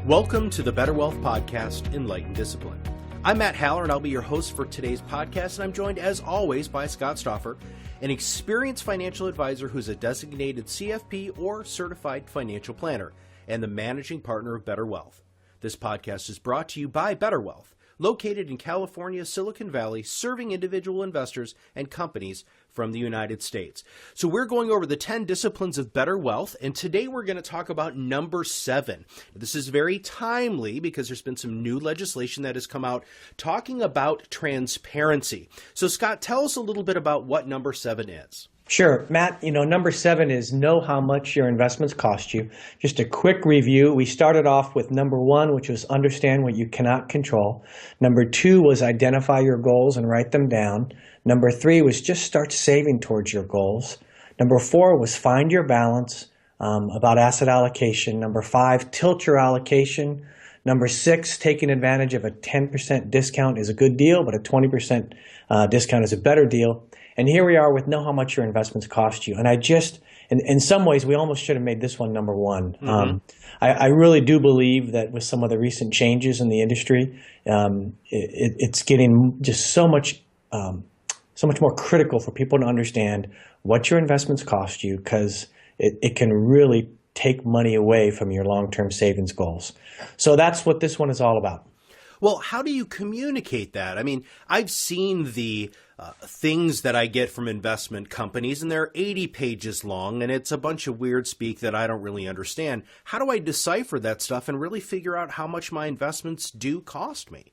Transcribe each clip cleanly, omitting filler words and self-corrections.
Welcome to the Better Wealth Podcast, Enlightened Discipline. I'm Matt Haller, and I'll be your host for today's podcast, and I'm joined, as always, by Scott Stauffer, an experienced financial advisor who's a designated CFP or certified financial planner, and the managing partner of Better Wealth. This podcast is brought to you by Better Wealth, located in California's Silicon Valley, serving individual investors and companies from the United States. So we're going over the 10 disciplines of better wealth, and today we're going to talk about number 7. This is very timely because there's been some new legislation that has come out talking about transparency. So Scott, tell us a little bit about what number 7 is. Sure. Matt, number 7 is know how much your investments cost you. Just a quick review. We started off with number 1, which was understand what you cannot control. Number 2 was identify your goals and write them down. Number 3 was just start saving towards your goals. Number 4 was find your balance, about asset allocation. Number 5, tilt your allocation. Number 6, taking advantage of a 10% discount is a good deal, but a 20% discount is a better deal. And here we are with know how much your investments cost you. And in some ways, we almost should have made this one number 1. Mm-hmm. I really do believe that with some of the recent changes in the industry, it's getting just so much more critical for people to understand what your investments cost you, because it can really take money away from your long-term savings goals. So that's what this one is all about. Well, how do you communicate that? I mean, I've seen the things that I get from investment companies, and they're 80 pages long, and it's a bunch of weird speak that I don't really understand. How do I decipher that stuff and really figure out how much my investments do cost me?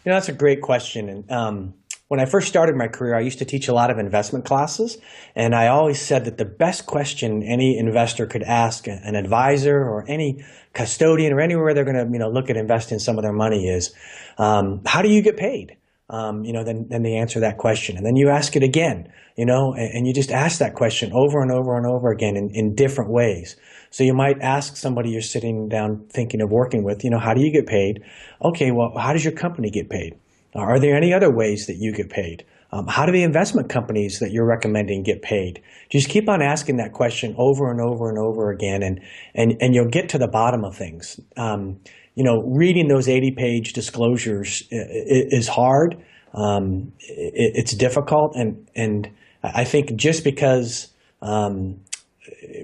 That's a great question. And when I first started my career, I used to teach a lot of investment classes, and I always said that the best question any investor could ask an advisor or any custodian or anywhere they're going to look at investing some of their money is, how do you get paid? Then they answer that question, and then you ask it again, and you just ask that question over and over and over again in different ways. So you might ask somebody you're sitting down thinking of working with, how do you get paid? Okay, well, how does your company get paid? Are there any other ways that you get paid? How do the investment companies that you're recommending get paid? Just keep on asking that question over and over and over again, and you'll get to the bottom of things. Reading those 80-page disclosures is hard. It's difficult, and I think just because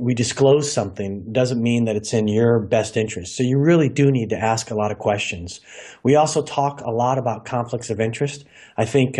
we disclose something doesn't mean that it's in your best interest. So you really do need to ask a lot of questions. We also talk a lot about conflicts of interest. I think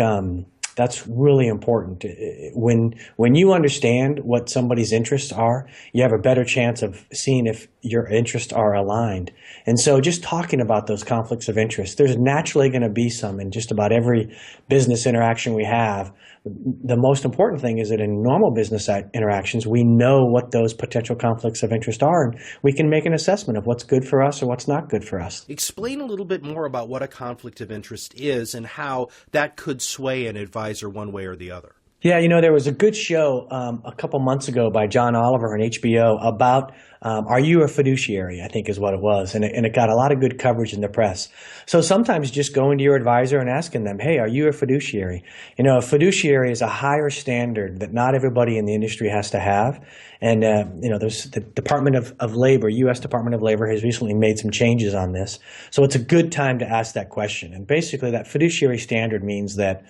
that's really important. When you understand what somebody's interests are, you have a better chance of seeing if your interests are aligned. And so just talking about those conflicts of interest, there's naturally going to be some in just about every business interaction we have. The most important thing is that in normal business interactions, we know what those potential conflicts of interest are, and we can make an assessment of what's good for us or what's not good for us. Explain a little bit more about what a conflict of interest is and how that could sway an advisor one way or the other. Yeah, there was a good show a couple months ago by John Oliver on HBO about Are You a Fiduciary, I think is what it was. And it got a lot of good coverage in the press. So sometimes just going to your advisor and asking them, hey, are you a fiduciary? A fiduciary is a higher standard that not everybody in the industry has to have. And, there's the Department of Labor, U.S. Department of Labor has recently made some changes on this. So it's a good time to ask that question. And basically that fiduciary standard means that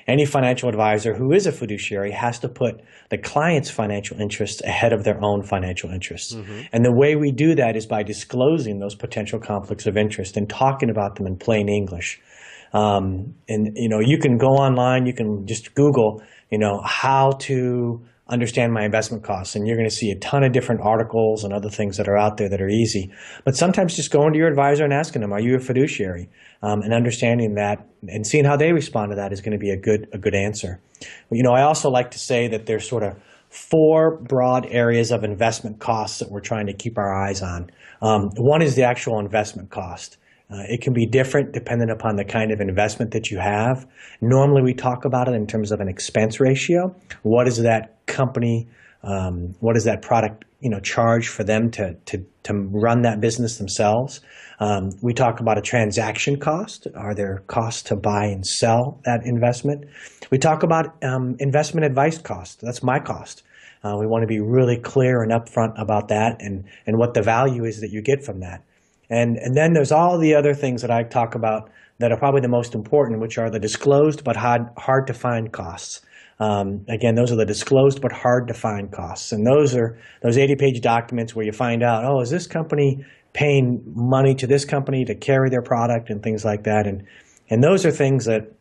any financial advisor who is a fiduciary has to put the client's financial interests ahead of their own financial interests. Mm-hmm. And the way we do that is by disclosing those potential conflicts of interest and talking about them in plain English. You can go online, you can just Google, how to understand my investment costs, and you're going to see a ton of different articles and other things that are out there that are easy. But sometimes just going to your advisor and asking them, are you a fiduciary? And understanding that and seeing how they respond to that is going to be a good answer. I also like to say that there's sort of 4 broad areas of investment costs that we're trying to keep our eyes on. One is the actual investment cost. It can be different depending upon the kind of investment that you have. Normally, we talk about it in terms of an expense ratio. What is that company, what is that product, charge for them to run that business themselves? We talk about a transaction cost. Are there costs to buy and sell that investment? We talk about investment advice cost. That's my cost. We want to be really clear and upfront about that and what the value is that you get from that. And then there's all the other things that I talk about that are probably the most important, which are the disclosed but hard to find costs. Again, those are the disclosed but hard to find costs. And those are those 80-page documents where you find out, oh, is this company paying money to this company to carry their product and things like that. And those are things that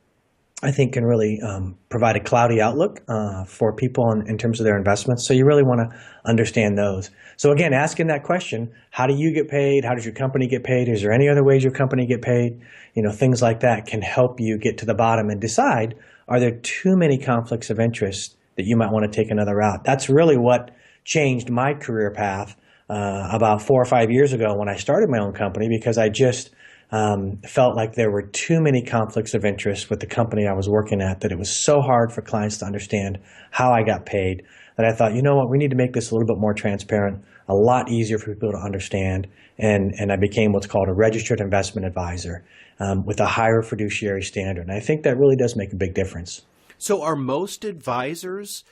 I think can really provide a cloudy outlook for people in terms of their investments. So you really want to understand those. So again, asking that question, how do you get paid? How does your company get paid? Is there any other ways your company get paid? Things like that can help you get to the bottom and decide, are there too many conflicts of interest that you might want to take another route? That's really what changed my career path about 4 or 5 years ago when I started my own company, because I just felt like there were too many conflicts of interest with the company I was working at, that it was so hard for clients to understand how I got paid, that I thought, you know what, we need to make this a little bit more transparent, a lot easier for people to understand. And I became what's called a registered investment advisor with a higher fiduciary standard. And I think that really does make a big difference. So are most advisors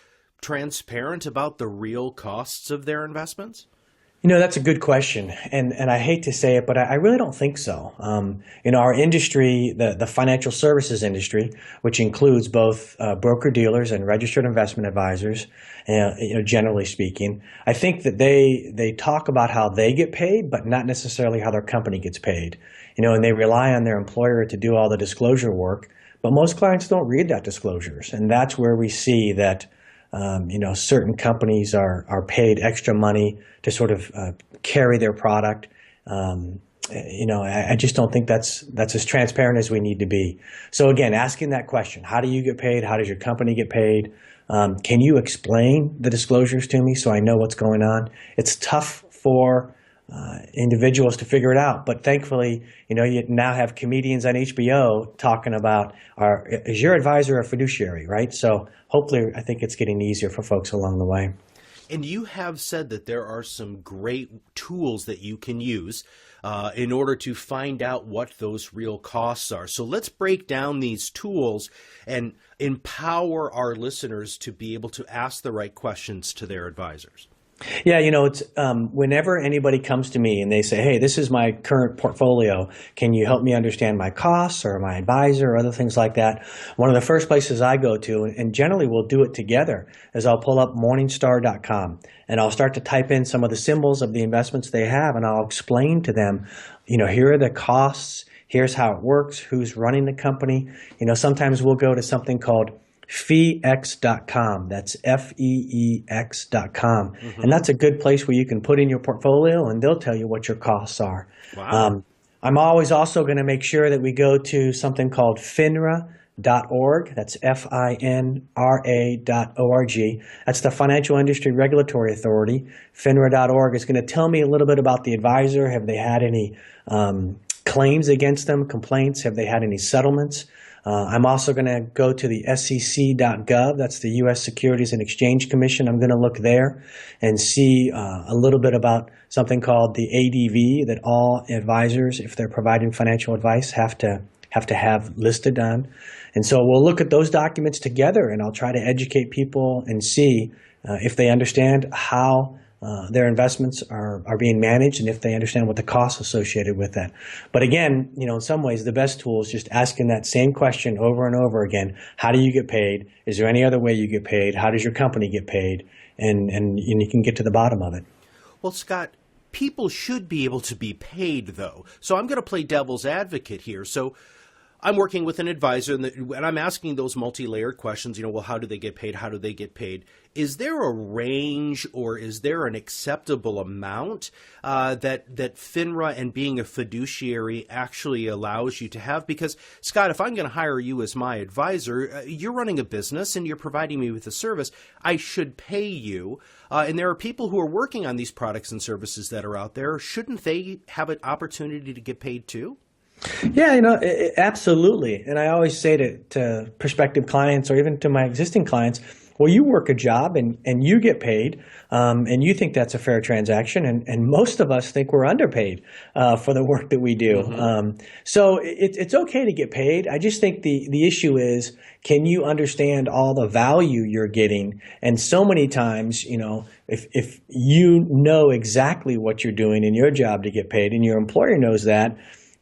transparent about the real costs of their investments? That's a good question, and I hate to say it, but I really don't think so. Our industry, the financial services industry, which includes both broker-dealers and registered investment advisors, generally speaking, I think that they talk about how they get paid, but not necessarily how their company gets paid. And they rely on their employer to do all the disclosure work, but most clients don't read that disclosures, and that's where we see that certain companies are paid extra money to sort of carry their product. I just don't think that's as transparent as we need to be. So again, asking that question, how do you get paid? How does your company get paid? Can you explain the disclosures to me so I know what's going on? It's tough for individuals to figure it out, but thankfully, you now have comedians on HBO talking about, is your advisor a fiduciary, right? So hopefully, I think it's getting easier for folks along the way. And you have said that there are some great tools that you can use in order to find out what those real costs are. So let's break down these tools and empower our listeners to be able to ask the right questions to their advisors. Yeah, it's whenever anybody comes to me and they say, hey, this is my current portfolio, can you help me understand my costs or my advisor or other things like that? One of the first places I go to, and generally we'll do it together, is I'll pull up Morningstar.com and I'll start to type in some of the symbols of the investments they have, and I'll explain to them, here are the costs, here's how it works, who's running the company. Sometimes we'll go to something called feex.com. That's FEEX.com. Mm-hmm. And that's a good place where you can put in your portfolio and they'll tell you what your costs are. Wow. I'm always also going to make sure that we go to something called FINRA.org. That's FINRA.org. That's the Financial Industry Regulatory Authority. FINRA.org is going to tell me a little bit about the advisor. Have they had any claims against them, complaints? Have they had any settlements? I'm also going to go to the SEC.gov. That's the U.S. Securities and Exchange Commission. I'm going to look there and see a little bit about something called the ADV that all advisors, if they're providing financial advice, have to have listed on. And so we'll look at those documents together, and I'll try to educate people and see if they understand how their investments are being managed and if they understand what the costs associated with that. But again, in some ways, the best tool is just asking that same question over and over again. How do you get paid? Is there any other way you get paid? How does your company get paid? And you can get to the bottom of it. Well, Scott, people should be able to be paid, though. So I'm going to play devil's advocate here. So I'm working with an advisor, and I'm asking those multi-layered questions, well, how do they get paid? How do they get paid? Is there a range, or is there an acceptable amount that FINRA and being a fiduciary actually allows you to have? Because, Scott, if I'm going to hire you as my advisor, you're running a business and you're providing me with a service. I should pay you. And there are people who are working on these products and services that are out there. Shouldn't they have an opportunity to get paid too? Yeah, absolutely. And I always say to prospective clients or even to my existing clients, well, you work a job and you get paid, and you think that's a fair transaction, and most of us think we're underpaid for the work that we do. So it's okay to get paid. I just think the issue is, can you understand all the value you're getting? And so many times, if you know exactly what you're doing in your job to get paid, and your employer knows that,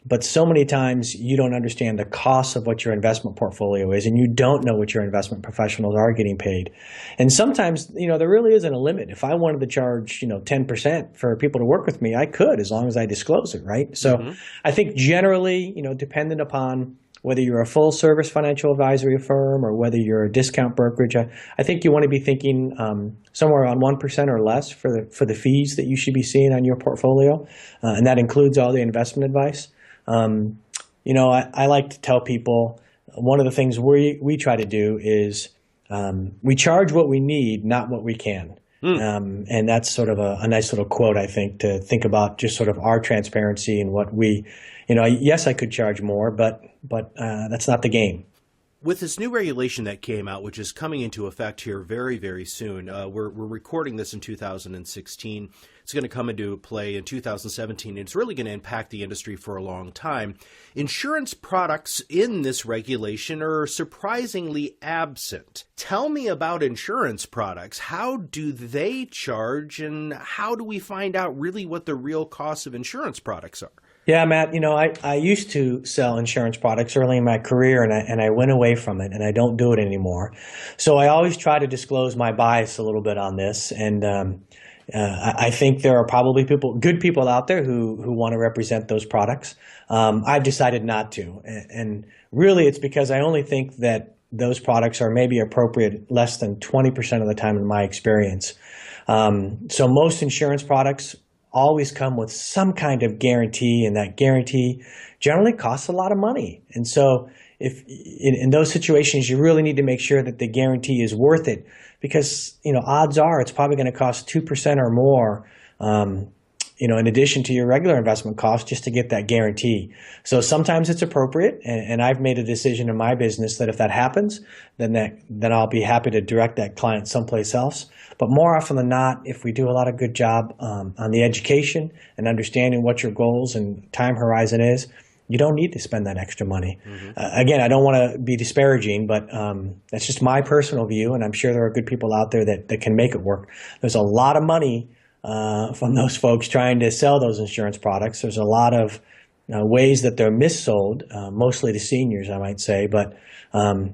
but so many times you don't understand the cost of what your investment portfolio is, and you don't know what your investment professionals are getting paid. And sometimes, there really isn't a limit. If I wanted to charge, 10% for people to work with me, I could, as long as I disclose it, right? So I think generally, dependent upon whether you're a full service financial advisory firm or whether you're a discount brokerage, I think you want to be thinking somewhere around 1% or less for the fees that you should be seeing on your portfolio, and that includes all the investment advice. I like to tell people one of the things we try to do is we charge what we need, not what we can. And that's sort of a nice little quote, I think, to think about just sort of our transparency and what we, yes, I could charge more, but that's not the game. With this new regulation that came out, which is coming into effect here very, very soon, we're recording this in 2016. It's going to come into play in 2017, and it's really going to impact the industry for a long time. Insurance products in this regulation are surprisingly absent. Tell me about insurance products. How do they charge, and how do we find out really what the real costs of insurance products are? Yeah, Matt, I used to sell insurance products early in my career, and I went away from it, and I don't do it anymore. So I always try to disclose my bias a little bit on this, and I think there are probably good people out there who want to represent those products. I've decided not to, and really it's because I only think that those products are maybe appropriate less than 20% of the time in my experience. So most insurance products always come with some kind of guarantee, and that guarantee generally costs a lot of money. And so if in those situations, you really need to make sure that the guarantee is worth it, because, odds are it's probably going to cost 2% or more, in addition to your regular investment cost, just to get that guarantee. So sometimes it's appropriate, and I've made a decision in my business that if that happens, then I'll be happy to direct that client someplace else. But more often than not, if we do a lot of good job on the education and understanding what your goals and time horizon is, you don't need to spend that extra money. Again, I don't want to be disparaging, but that's just my personal view, and I'm sure there are good people out there that can make it work. There's a lot of money from those folks trying to sell those insurance products. There's a lot of ways that they're missold, mostly to seniors, I might say, but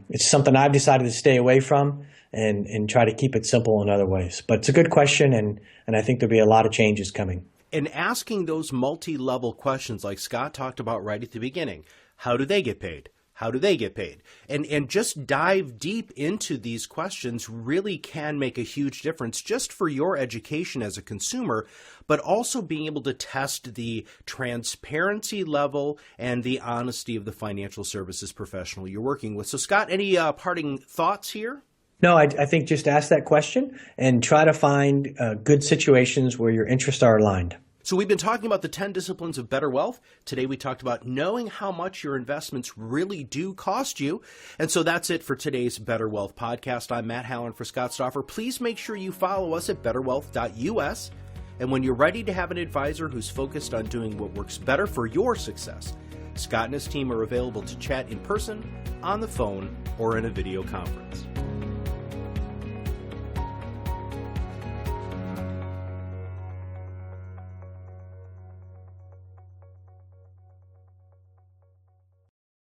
it's something I've decided to stay away from and try to keep it simple in other ways. But it's a good question, and I think there'll be a lot of changes coming. And asking those multi-level questions like Scott talked about right at the beginning. How do they get paid? How do they get paid? And just dive deep into these questions really can make a huge difference just for your education as a consumer, but also being able to test the transparency level and the honesty of the financial services professional you're working with. So Scott, any parting thoughts here? No, I think just ask that question and try to find good situations where your interests are aligned. So we've been talking about the 10 disciplines of better wealth. Today we talked about knowing how much your investments really do cost you. And so that's it for today's Better Wealth podcast. I'm Matt Halloran for Scott Stauffer. Please make sure you follow us at betterwealth.us. And when you're ready to have an advisor who's focused on doing what works better for your success, Scott and his team are available to chat in person, on the phone, or in a video conference.